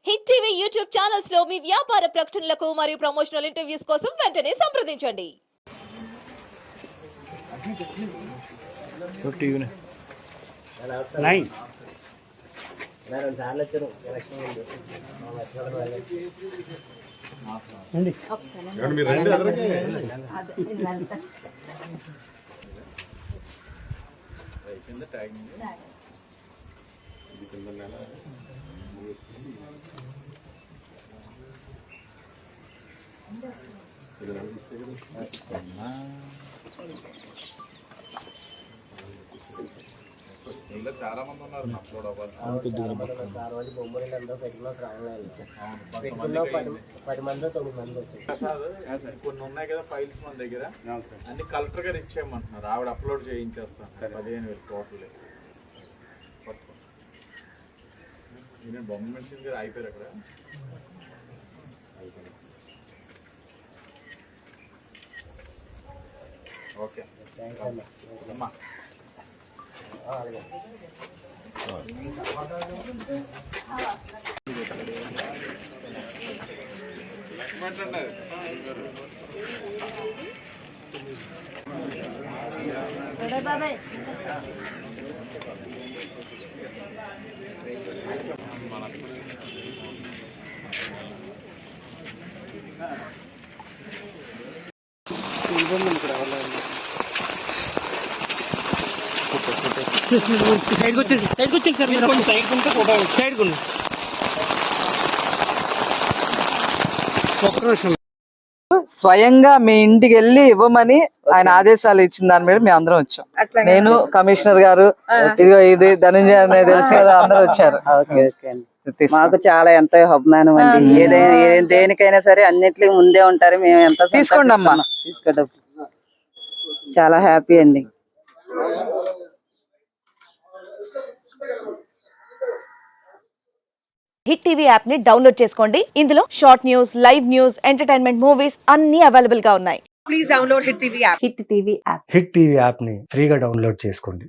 Hit TV YouTube channels లో మీ వ్యాపార ప్రకటనలకు మరియు ప్రమోషనల్ ఇంటర్వ్యూస్ కోసం వెంటనే సంప్రదించండి. చాలా మంది ఉన్నారు అప్లోడ్ అవ్వాలి. కొన్ని ఉన్నాయి కదా ఫైల్స్ మన దగ్గర, అన్ని కలెక్టర్ గారు ఇచ్చేయమంటున్నారు. ఆవిడ అప్లోడ్ చేయించేస్తాను 15,000 టోటల్. నేను బొమ్మ మెడిసిన్ గారు అయిపోయారు అక్కడ. ఓకే అమ్మా. సైడ్ వచ్చేసి సార్ మీరు సైడ్ కొంటే ఫోటో సైడ్ కొన్ని ఒక్క నిమిషం. స్వయంగా మీ ఇంటికి వెళ్ళి ఇవ్వమని ఆయన ఆదేశాలు ఇచ్చిన దాని మీద మేము అందరం వచ్చాం. నేను, కమిషనర్ గారు, ఇదిగో ఇది ధనంజయ అనేది తెలిసి అందరూ వచ్చారు. మాకు చాలా ఎంతో అభిమానం అండి. ఏదైనా దేనికైనా సరే అన్నిటికీ ముందే ఉంటారు. మేము ఎంత తీసుకోండి అమ్మా, తీసుకోండి. చాలా హ్యాపీ అండి. హిట్ టీవీ యాప్ ని డౌన్లోడ్ చేసుకోండి. ఇందులో short news, live news, entertainment movies అన్ని అవైలబుల్ గా ఉన్నాయి. Please download Hit TV app. Hit TV app. Hit TV app ని ఫ్రీగా డౌన్లోడ్ చేసుకోండి.